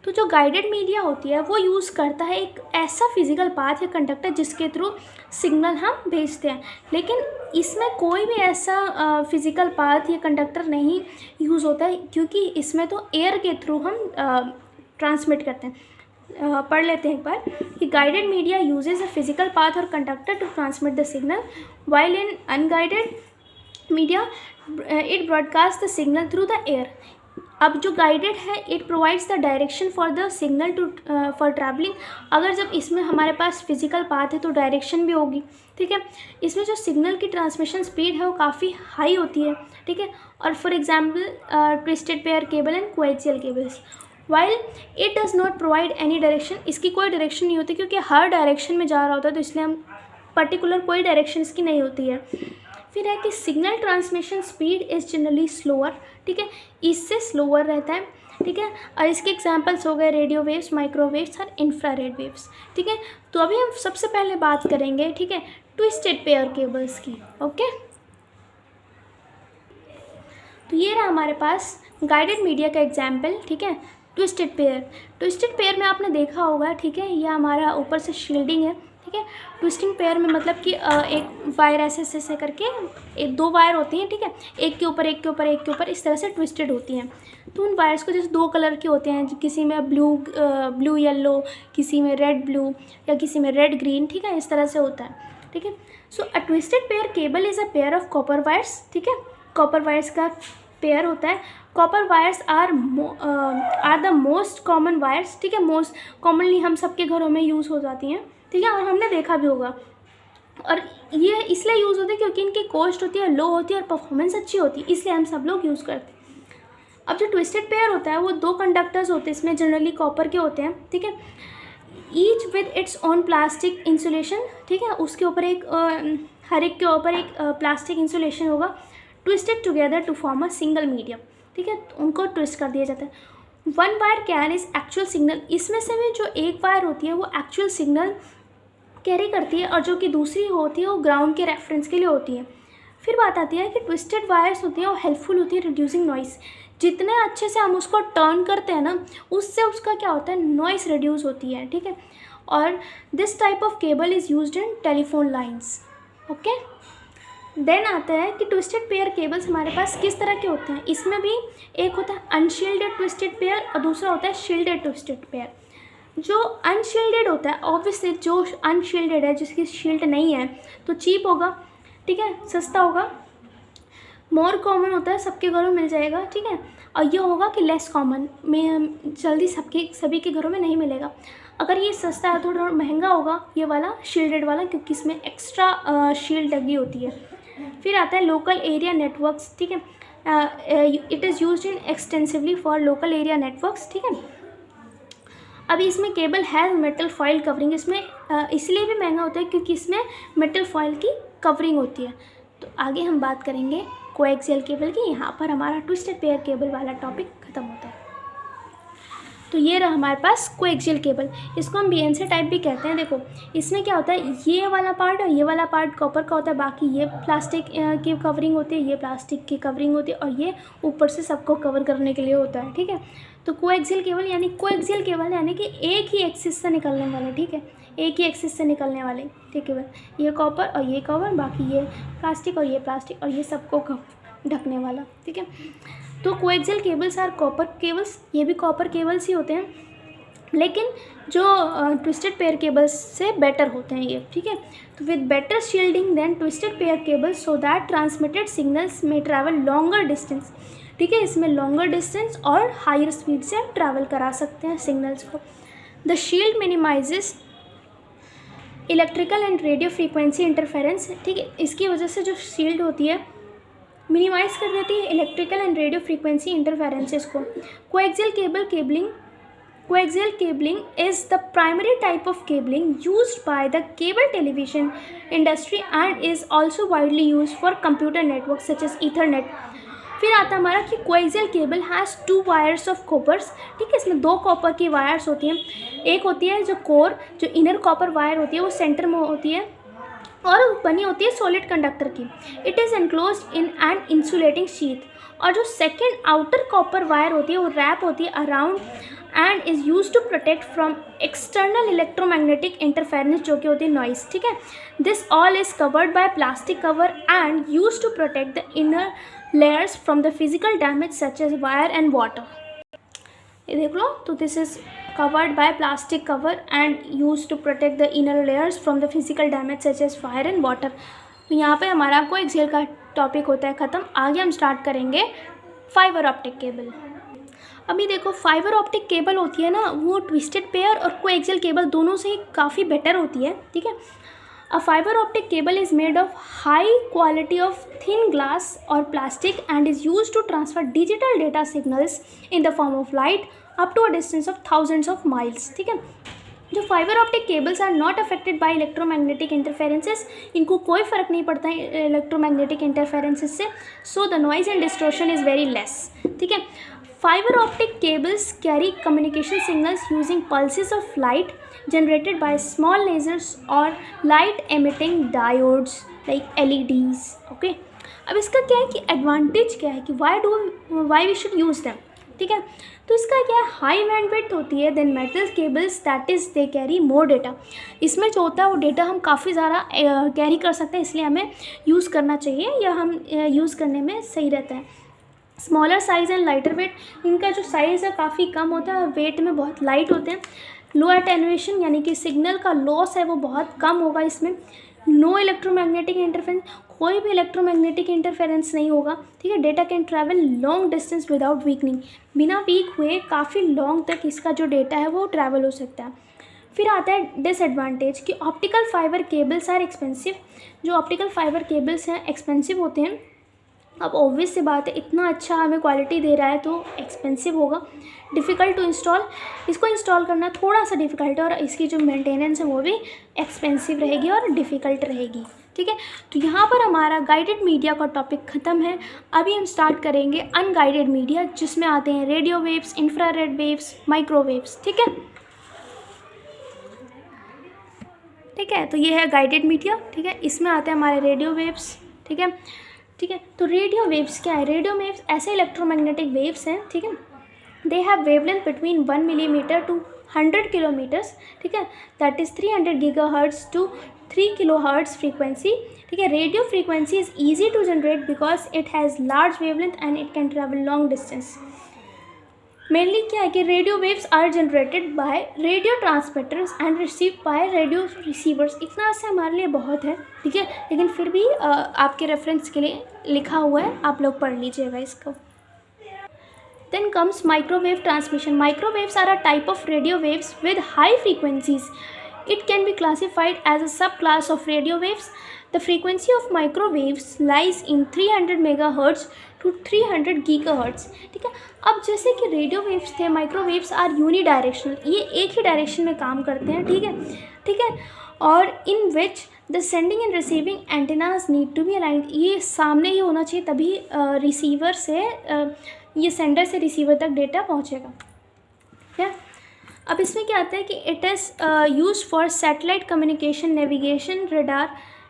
तो जो गाइडेड मीडिया होती है वो यूज़ करता है एक ऐसा फिजिकल पाथ या कंडक्टर जिसके थ्रू सिग्नल हम भेजते हैं, लेकिन इसमें कोई भी ऐसा फिजिकल पाथ या कंडक्टर नहीं यूज़ होता है, क्योंकि इसमें तो एयर के थ्रू हम ट्रांसमिट करते हैं। पढ़ लेते हैं एक बार कि guided media uses a physical path और conductor to transmit the signal, while in unguided media it broadcast the signal through the air. अब जो गाइडेड है it provides the direction for the signal to for travelling. अगर जब इसमें हमारे पास physical path है तो डायरेक्शन भी होगी, ठीक है। इसमें जो सिग्नल की ट्रांसमिशन स्पीड है वो काफ़ी हाई होती है, ठीक है। और for example twisted pair cable and coaxial cables, while it does not provide any direction. इसकी कोई डायरेक्शन नहीं होती क्योंकि हर डायरेक्शन में जा रहा होता है, तो इसलिए हम पर्टिकुलर कोई डायरेक्शन इसकी नहीं होती है। फिर है कि signal transmission speed is generally slower, ठीक है, इससे स्लोअर रहता है, ठीक है। और इसके एग्जांपल्स हो गए रेडियो वेव्स, माइक्रोवेव्स और इंफ्रारेड वेव्स, ठीक है। तो अभी हम सबसे पहले बात करेंगे, ठीक है, ट्विस्टेड पेयर केबल्स की, ओके। तो ये रहा हमारे पास गाइडेड मीडिया का एग्जाम्पल, ठीक है, ट्विस्टेड पेयर। ट्विस्टेड पेयर में आपने देखा होगा, ठीक है, ये हमारा ऊपर से शील्डिंग है, ठीक है। ट्विस्टिंग पेयर में मतलब कि एक वायर ऐसे करके एक दो वायर होती हैं, ठीक है, एक के ऊपर एक के ऊपर एक के ऊपर इस तरह से ट्विस्टेड होती हैं। तो उन वायर्स को जैसे दो कलर के होते हैं, किसी में ब्लू येलो, किसी में रेड ब्लू या किसी में रेड ग्रीन, ठीक है, इस तरह से होता है, ठीक है। So a twisted pair cable is a pair of copper wires, ठीक है, कॉपर वायर्स का पेयर होता है। Copper wires are the most common wires, ठीक है, मोस्ट कॉमनली हम सबके घरों में यूज़ हो जाती हैं, ठीक है, और हमने देखा भी होगा। और ये इसलिए यूज़ होते हैं क्योंकि इनकी कॉस्ट होती है लो होती है और परफॉर्मेंस अच्छी होती है, इसलिए हम सब लोग यूज़ करते हैं। अब जो ट्विस्टेड पेयर होता है वो दो कंडक्टर्स होते हैं, इसमें जनरली कॉपर के होते हैं, ठीक है, each with its own plastic insulation, ठीक है, उसके ऊपर एक हर एक के ऊपर एक प्लास्टिक इंसुलेशन होगा, twisted together to form a single medium, ठीक है, तो उनको ट्विस्ट कर दिया जाता है। One wire carries actual signal, इसमें से भी जो एक वायर होती है वो एक्चुअल सिग्नल कैरी करती है और जो कि दूसरी होती है वो ग्राउंड के रेफरेंस के लिए होती है। फिर बात आती है कि ट्विस्टेड वायर्स होती हैं वो हेल्पफुल होती है रिड्यूसिंग नॉइस। जितने अच्छे से हम उसको टर्न करते हैं ना, उससे उसका क्या होता है, नॉइस रिड्यूस होती है, ठीक है। और this type of cable is used in telephone lines, okay. देन आता है कि ट्विस्टेड पेयर केबल्स हमारे पास किस तरह के होते हैं। इसमें भी एक होता है अनशील्डेड ट्विस्टेड पेयर और दूसरा होता है शील्डेड ट्विस्टेड पेयर। जो अनशील्डेड होता है, ऑब्वियसली जो अनशील्डेड है, जिसकी शील्ड नहीं है, तो चीप होगा, ठीक है, सस्ता होगा, मोर कॉमन होता है, सबके घरों में मिल जाएगा, ठीक है। और ये होगा कि लेस कॉमन, में जल्दी सभी के घरों में नहीं मिलेगा। अगर ये सस्ता है थोड़ा महंगा होगा ये वाला शील्डेड वाला, क्योंकि इसमें एक्स्ट्रा शील्ड लगी होती है। फिर आता है लोकल एरिया नेटवर्क्स, ठीक है, it is used in extensively for local area networks, ठीक है। अभी इसमें केबल है मेटल फॉइल कवरिंग, इसमें इसलिए भी महंगा होता है क्योंकि इसमें मेटल फॉइल की कवरिंग होती है। तो आगे हम बात करेंगे कोएक्सियल केबल की। यहाँ पर हमारा ट्विस्टेड पेयर केबल वाला टॉपिक ख़त्म होता है। तो ये रहा हमारे पास कोएक्सियल केबल, इसको हम बीएनसी टाइप भी कहते हैं। देखो इसमें क्या होता है, ये वाला पार्ट और ये वाला पार्ट कॉपर का होता है, बाकी ये प्लास्टिक की कवरिंग होती है, ये प्लास्टिक की कवरिंग होती है, और ये ऊपर से सबको कवर करने के लिए होता है, ठीक है। तो कोएक्सियल केबल यानी कि एक ही एक्सिस से निकलने वाले, ठीक है, एक ही एक्सिस से निकलने वाले, ठीक है, ये कॉपर और ये कवर, बाकी ये प्लास्टिक और ये प्लास्टिक और ये सबको ढकने वाला, ठीक है। तो coaxial cables are copper cables, ये भी कॉपर केबल्स ही होते हैं, लेकिन जो ट्विस्टेड पेयर केबल्स से बेटर होते हैं ये, ठीक है। तो with better shielding than twisted pair cables so that transmitted signals में ट्रैवल लॉन्गर डिस्टेंस, ठीक है, इसमें लॉन्गर डिस्टेंस और हायर स्पीड से हम ट्रैवल करा सकते हैं सिग्नल्स को। The shield minimizes electrical and radio frequency interference, ठीक है, इसकी वजह से जो शील्ड होती है मिनिमाइज कर देती है electrical and radio frequency interferences को। Coaxial cabling is the primary type of cabling used by the cable television industry and is also widely used for computer networks such as Ethernet. फिर आता है हमारा कि coaxial cable has 2 wires of coppers, ठीक है, इसमें 2 copper की wires होती हैं। एक होती है जो कोर, जो इनर कॉपर वायर होती है वो सेंटर में होती है और बनी होती है सॉलिड कंडक्टर की। It is enclosed in an insulating sheath. और जो सेकेंड आउटर कॉपर वायर होती है वो रैप होती है around and is use to protect from external electromagnetic interference, जो कि होती है नॉइस, ठीक है। This all is covered by plastic cover and use to protect the inner layers from the physical damage such as wire and water। ये देख लो, तो this is covered by plastic cover and used to protect the inner layers from the physical damage such as fire and water। तो यहाँ पे हमारा coaxial का topic होता है ख़त्म। आगे हम स्टार्ट करेंगे फाइबर ऑप्टिक केबल। अभी देखो, फाइबर ऑप्टिक केबल होती है ना, वो ट्विस्टेड पेयर और कोएक्सियल केबल दोनों से ही काफ़ी बेटर होती है, ठीक है। A fiber optic cable is made of high quality of thin glass or plastic and is used to transfer digital data signals in the form of light up to a distance of thousands of miles, ठीक है। जो fibre optic cables are not affected by electromagnetic interferences, इनको कोई फ़र्क नहीं पड़ता है electromagnetic interferences से, so the noise and distortion is very less, ठीक है। Fibre optic cables carry communication signals using pulses of light generated by small lasers or light emitting diodes like LEDs, okay। अब इसका क्या है कि advantage क्या है कि why we should use them, ठीक है। तो इसका क्या है, हाई बैंडविड्थ होती है than metal cables, that is they carry more data. इसमें जो होता है वो डेटा हम काफ़ी ज़्यादा कैरी कर सकते हैं, इसलिए हमें यूज़ करना चाहिए या हम यूज़ करने में सही रहता है। Smaller size and lighter weight, इनका जो साइज़ है काफ़ी कम होता है और वेट में बहुत लाइट होते हैं। लो एटेन्यूएशन, यानी कि सिग्नल का लॉस है वो बहुत कम होगा इसमें। नो इलेक्ट्रोमैग्नेटिक इंटरफेरेंस, कोई भी इलेक्ट्रोमैग्नेटिक इंटरफेरेंस नहीं होगा, ठीक है। Data can travel long distance without weakening, बिना वीक हुए काफ़ी लॉन्ग तक इसका जो डेटा है वो ट्रैवल हो सकता है। फिर आता है डिसएडवांटेज कि optical fibre cables are expensive. जो ऑप्टिकल फाइबर केबल्स हैं एक्सपेंसिव होते हैं। अब ऑब्वियस सी बात है, इतना अच्छा हमें क्वालिटी दे रहा है तो एक्सपेंसिव होगा। डिफ़िकल्ट टू इंस्टॉल, इसको इंस्टॉल करना थोड़ा सा डिफ़िकल्ट है और इसकी जो मेंटेनेंस है वो भी एक्सपेंसिव रहेगी और डिफ़िकल्ट रहेगी, ठीक है। तो यहाँ पर हमारा गाइडेड मीडिया का टॉपिक ख़त्म है। अभी हम स्टार्ट करेंगे अनगाइडेड मीडिया, जिसमें आते हैं radio waves, infrared waves, microwaves, ठीक है। ठीक है, तो ये है गाइडेड मीडिया, ठीक है। इसमें आते हैं हमारे रेडियो वेव्स, ठीक है। ठीक है, तो रेडियो वेव्स क्या है, रेडियो वेव्स ऐसे इलेक्ट्रोमैग्नेटिक वेव्स हैं, ठीक है। They have wavelength between 1 millimetre to 100 kilometres, ठीक है, that is 300 gigahertz to 3 kilohertz frequency, ठीक है। Radio frequency is easy to generate because it has large wavelength and it can travel long distance. Mainly क्या है कि radio waves are generated by radio transmitters and receive by radio receivers. इतना से हमारे लिए बहुत है, ठीक है, लेकिन फिर भी आपके रेफरेंस के लिए लिखा हुआ है, आप लोग पढ़ लीजिएगा इसको। Then comes microwave transmission. Microwaves are a type of radio waves with high frequencies. It can be classified as a subclass of radio waves. The frequency of microwaves lies in 300 megahertz to 300 gigahertz, ठीक है। अब जैसे कि radio waves थे, microwaves are unidirectional, ये एक ही direction में काम करते हैं, ठीक है, ठीक है। और in which the sending and receiving antennas need to be aligned, ये सामने ही होना चाहिए, तभी रिसीवर से ये सेंडर से रिसीवर तक डेटा पहुंचेगा, ठीक है। अब इसमें क्या आता है कि it is use for satellite communication, navigation,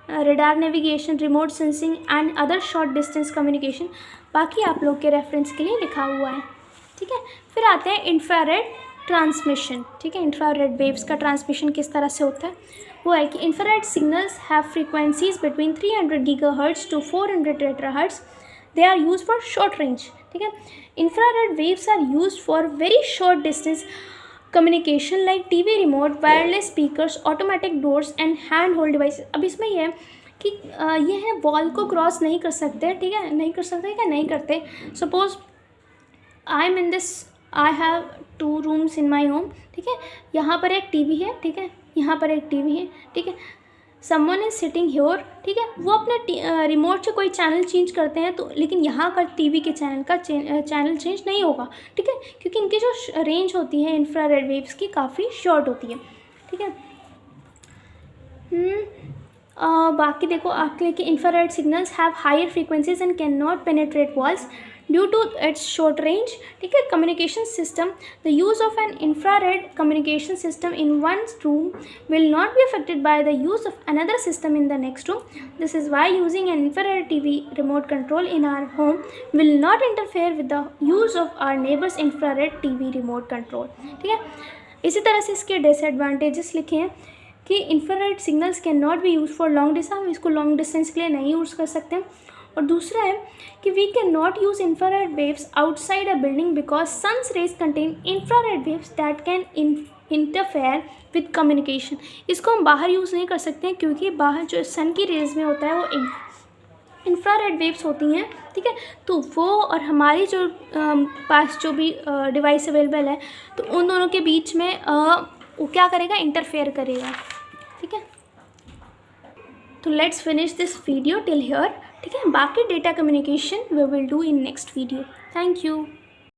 radar navigation, remote sensing and other short distance communication. बाकी आप लोग के रेफरेंस के लिए लिखा हुआ है, ठीक है। फिर आते हैं इंफ्रारेड ट्रांसमिशन, ठीक है। इंफ्रारेड वेव्स का ट्रांसमिशन किस तरह से होता है, वो है कि infrared signals have frequencies between 300 gigahertz to 400 terahertz. They are use for short range, ठीक है। Infrared waves are use for very short distance communication like TV remote, wireless speakers, automatic doors and hand hold device. अब इसमें यह है कि ये है wall को क्रॉस नहीं कर सकते, ठीक है, नहीं कर सकते क्या नहीं करते। Suppose I am in this, I have 2 rooms in my home, ठीक है। यहाँ पर एक टीवी है, ठीक है, यहाँ पर एक टीवी है, ठीक है। समवन इज सिटिंग हियर, ठीक है। वो अपने रिमोट से कोई चैनल चेंज करते हैं तो, लेकिन यहाँ का टीवी के चैनल का चैनल चेंज नहीं होगा, ठीक है, क्योंकि इनकी जो रेंज होती है इंफ्रारेड वेव्स की काफ़ी शॉर्ट होती है, ठीक है। बाकी देखो आपके लिए कि infrared signals have higher frequencies and can not penetrate walls, due to its short range, ठीक है, communication system, the use of an infrared communication system in one room will not be affected by the use of another system in the next room. This is why using an infrared TV remote control in our home will not interfere with the use of our neighbor's infrared TV remote control. ठीक है, इसी तरह से इसके disadvantages लिखे हैं कि infrared signals can not be use for long distance, हम इसको लॉन्ग डिस्टेंस के लिए नहीं यूज़ कर सकते हैं। और दूसरा है कि we can not use infrared waves outside a building because sun's rays contain infrared waves that can interfere with communication. इसको हम बाहर यूज़ नहीं कर सकते हैं क्योंकि बाहर जो सन की रेज में होता है वो इंफ्रारेड वेव्स होती हैं, ठीक है, तो वो और हमारी जो पास जो भी डिवाइस अवेलेबल है तो उन दोनों के बीच में वो क्या करेगा, इंटरफेयर करेगा, ठीक है। तो let's finish this video till here, ठीक है, बाकी data communication we will do in next video. Thank you.